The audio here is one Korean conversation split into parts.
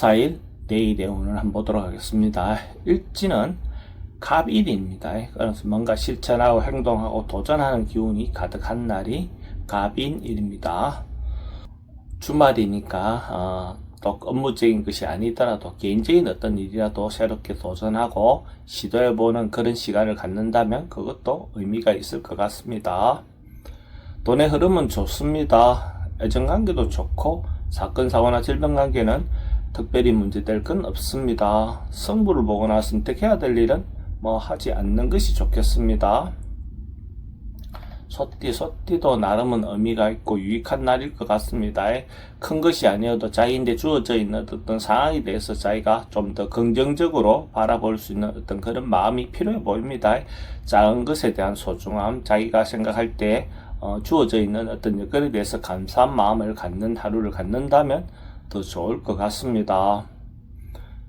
14일 내일의 오늘 한번 보도록 하겠습니다. 일지는 갑일입니다. 그래서 뭔가 실천하고 행동하고 도전하는 기운이 가득한 날이 갑인일입니다. 주말이니까 또 업무적인 것이 아니더라도 개인적인 어떤 일이라도 새롭게 도전하고 시도해보는 그런 시간을 갖는다면 그것도 의미가 있을 것 같습니다. 돈의 흐름은 좋습니다. 애정관계도 좋고 사건, 사고나 질병 관계는 특별히 문제될 건 없습니다. 승부를 보거나 선택해야 될 일은 하지 않는 것이 좋겠습니다. 소띠도 나름은 의미가 있고 유익한 날일 것 같습니다. 큰 것이 아니어도 자기인데 주어져 있는 어떤 상황에 대해서 자기가 좀 더 긍정적으로 바라볼 수 있는 어떤 그런 마음이 필요해 보입니다. 작은 것에 대한 소중함, 자기가 생각할 때 주어져 있는 어떤 여건에 대해서 감사한 마음을 갖는 하루를 갖는다면 더 좋을 것 같습니다.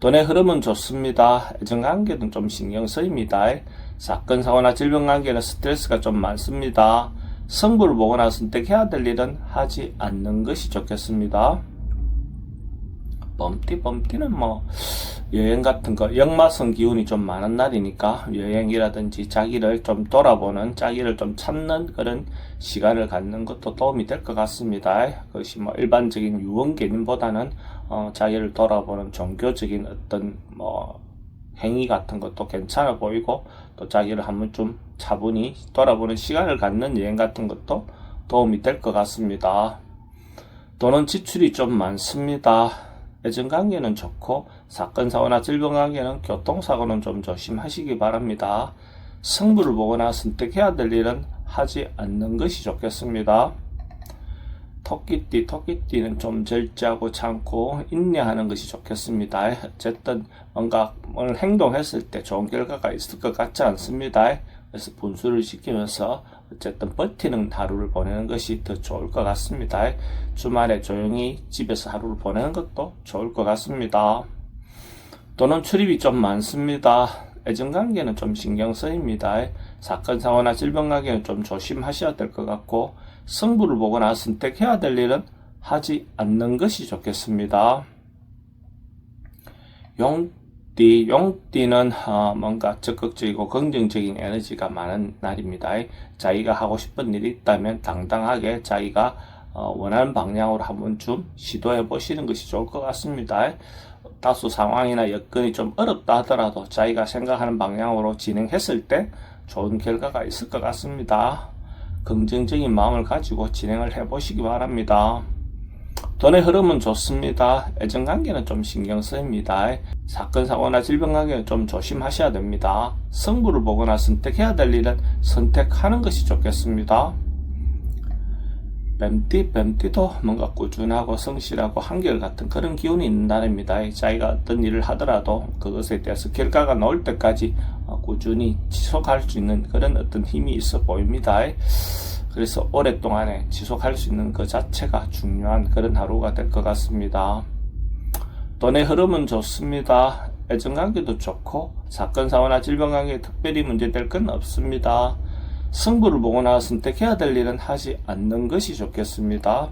돈의 흐름은 좋습니다. 애정관계는 좀 신경 쓰입니다. 사건, 사고나 질병 관계는 스트레스가 좀 많습니다. 승부를 보거나 선택해야 될 일은 하지 않는 것이 좋겠습니다. 범띠는 여행 같은 거 역마성 기운이 좀 많은 날이니까 여행이라든지 자기를 좀 돌아보는, 자기를 좀 찾는 그런 시간을 갖는 것도 도움이 될 것 같습니다. 그것이 일반적인 유언 개념보다는 자기를 돌아보는 종교적인 어떤 행위 같은 것도 괜찮아 보이고, 또 자기를 한번 좀 차분히 돌아보는 시간을 갖는 여행 같은 것도 도움이 될 것 같습니다. 돈은 지출이 좀 많습니다. 애정관계는 좋고 사건, 사고나 질병 관계는 교통사고는 좀 조심하시기 바랍니다. 승부를 보거나 선택해야 될 일은 하지 않는 것이 좋겠습니다. 토끼띠는 좀 절제하고 참고 인내하는 것이 좋겠습니다. 어쨌든 뭔가 오늘 행동했을 때 좋은 결과가 있을 것 같지 않습니다. 그래서 분수를 지키면서 어쨌든 버티는 하루를 보내는 것이 더 좋을 것 같습니다. 주말에 조용히 집에서 하루를 보내는 것도 좋을 것 같습니다. 돈은 출입이 좀 많습니다. 애정관계는 좀 신경 쓰입니다. 사건, 사고나 질병 관계는 좀 조심하셔야 될 것 같고, 승부를 보거나 선택해야 될 일은 하지 않는 것이 좋겠습니다. 용띠는 뭔가 적극적이고 긍정적인 에너지가 많은 날입니다. 자기가 하고 싶은 일이 있다면 당당하게 자기가 원하는 방향으로 한번 좀 시도해 보시는 것이 좋을 것 같습니다. 다소 상황이나 여건이 좀 어렵다 하더라도 자기가 생각하는 방향으로 진행했을 때 좋은 결과가 있을 것 같습니다. 긍정적인 마음을 가지고 진행을 해 보시기 바랍니다. 돈의 흐름은 좋습니다. 애정관계는 좀 신경 쓰입니다. 사건, 사고나 질병 관계는 좀 조심하셔야 됩니다. 승부를 보거나 선택해야 될 일은 선택하는 것이 좋겠습니다. 뱀띠도 뭔가 꾸준하고 성실하고 한결같은 그런 기운이 있는 날입니다. 자기가 어떤 일을 하더라도 그것에 대해서 결과가 나올 때까지 꾸준히 지속할 수 있는 그런 어떤 힘이 있어 보입니다. 그래서 오랫동안에 지속할 수 있는 그 자체가 중요한 그런 하루가 될 것 같습니다. 돈의 흐름은 좋습니다. 애정관계도 좋고 사건, 사고나 질병 관계에 특별히 문제될 건 없습니다. 승부를 보거나 선택해야 될 일은 하지 않는 것이 좋겠습니다.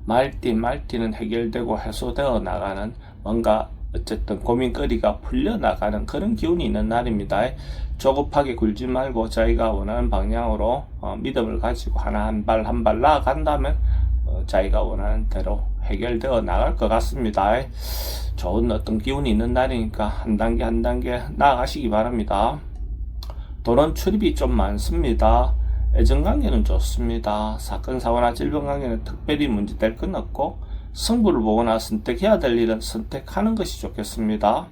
말띠는 해결되고 해소되어 나가는, 뭔가 어쨌든 고민거리가 풀려나가는 그런 기운이 있는 날입니다. 조급하게 굴지 말고 자기가 원하는 방향으로 믿음을 가지고 한 발 나아간다면 자기가 원하는 대로 해결되어 나갈 것 같습니다. 좋은 어떤 기운이 있는 날이니까 한 단계 나아가시기 바랍니다. 돈은 출입이 좀 많습니다. 애정관계는 좋습니다. 사건, 사고나 질병 관계는 특별히 문제될 건 없고, 승부를 보거나 선택해야 될 일은 선택하는 것이 좋겠습니다.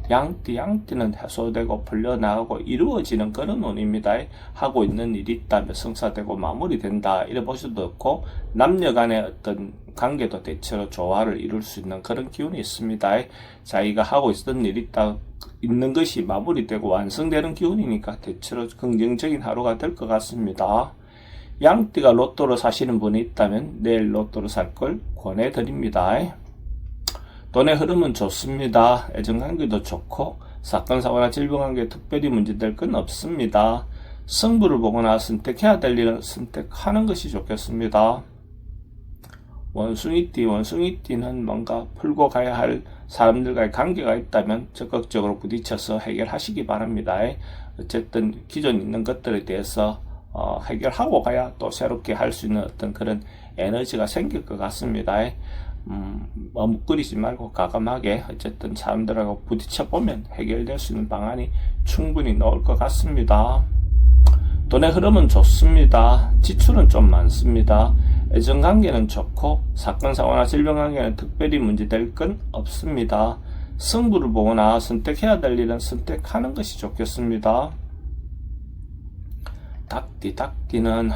양띠는 해소되고 풀려나가고 이루어지는 그런 운입니다. 하고 있는 일이 있다면 성사되고 마무리된다 이래 보셔도 좋고, 남녀 간의 어떤 관계도 대체로 조화를 이룰 수 있는 그런 기운이 있습니다. 자기가 하고 있던 일이 있는 것이 마무리되고 완성되는 기운이니까 대체로 긍정적인 하루가 될 것 같습니다. 양띠가 로또를 사시는 분이 있다면 내일 로또를 살 걸 권해드립니다. 돈의 흐름은 좋습니다. 애정관계도 좋고 사건, 사고나 질병 관계에 특별히 문제될 건 없습니다. 승부를 보거나 선택해야 될 일은 선택하는 것이 좋겠습니다. 원숭이띠는 뭔가 풀고 가야 할 사람들과의 관계가 있다면 적극적으로 부딪혀서 해결하시기 바랍니다. 어쨌든 기존 있는 것들에 대해서 해결하고 가야 또 새롭게 할 수 있는 어떤 그런 에너지가 생길 것 같습니다. 머뭇거리지 말고 과감하게 어쨌든 사람들하고 부딪혀 보면 해결될 수 있는 방안이 충분히 나올 것 같습니다. 돈의 흐름은 좋습니다. 지출은 좀 많습니다. 애정관계는 좋고 사건 사고나 질병관계는 특별히 문제될 건 없습니다. 승부를 보거나 선택해야 될 일은 선택하는 것이 좋겠습니다. 닭띠는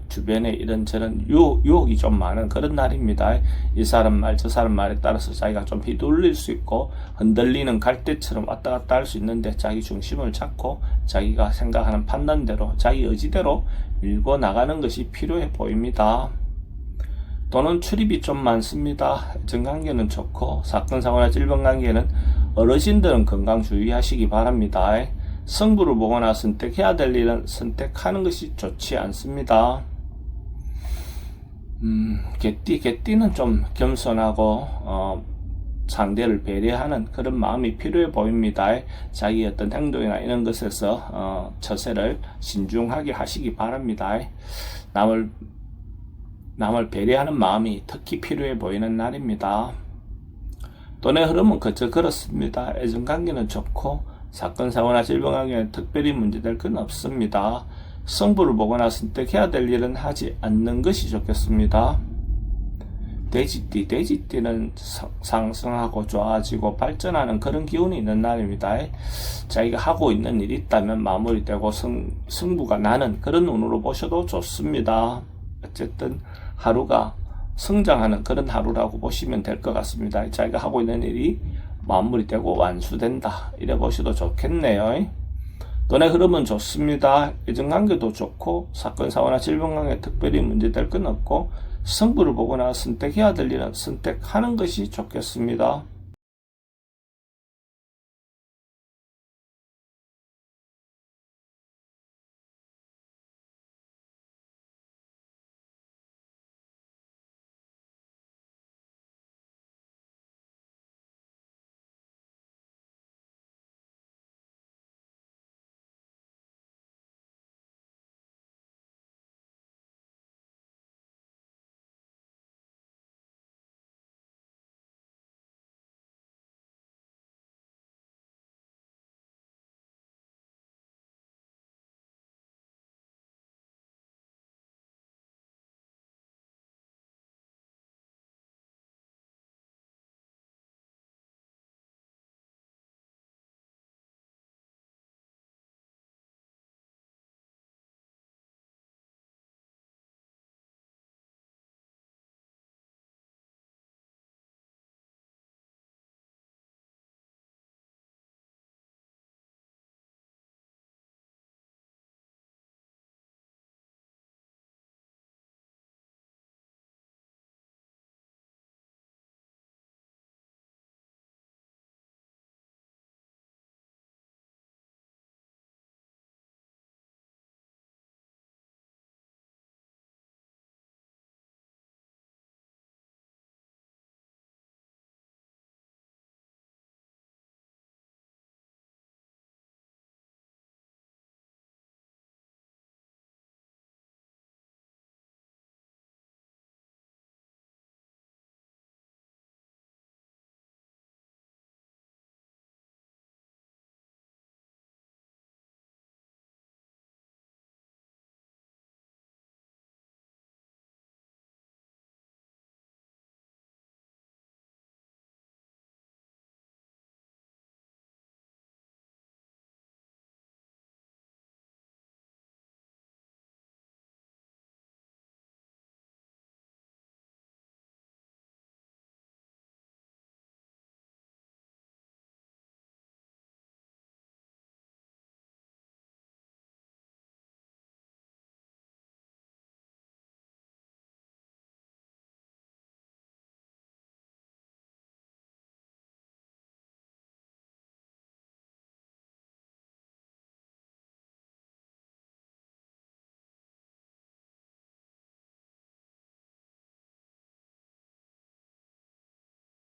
주변에 이런저런 유혹이 좀 많은 그런 날입니다. 이 사람 말 저 사람 말에 따라서 자기가 좀 휘둘릴 수 있고 흔들리는 갈대처럼 왔다 갔다 할 수 있는데 자기 중심을 잡고 자기가 생각하는 판단대로 자기 의지대로 밀고 나가는 것이 필요해 보입니다. 돈은 출입이 좀 많습니다. 애정관계는 좋고 사건 사고나 질병관계는 어르신들은 건강 주의하시기 바랍니다. 승부를 보거나 선택해야 될 일은 선택하는 것이 좋지 않습니다. 개띠는 좀 겸손하고 상대를 배려하는 그런 마음이 필요해 보입니다. 자기 어떤 행동이나 이런 것에서 처세를 신중하게 하시기 바랍니다. 남을 배려하는 마음이 특히 필요해 보이는 날입니다. 돈의 흐름은 그저 그렇습니다. 애정관계는 좋고 사건 사고나 질병관계는 특별히 문제될 건 없습니다. 승부를 보거나 선택해야 될 일은 하지 않는 것이 좋겠습니다. 돼지띠는 상승하고 좋아지고 발전하는 그런 기운이 있는 날입니다. 자기가 하고 있는 일이 있다면 마무리되고 승부가 나는 그런 운으로 보셔도 좋습니다. 어쨌든 하루가 성장하는 그런 하루라고 보시면 될 것 같습니다. 자기가 하고 있는 일이 마무리되고 완수된다 이래 보셔도 좋겠네요. 돈의 흐름은 좋습니다. 애정관계도 좋고 사건 사고나 질병관계 특별히 문제될 건 없고 승부를 보거나 선택해야 될 일은 선택하는 것이 좋겠습니다.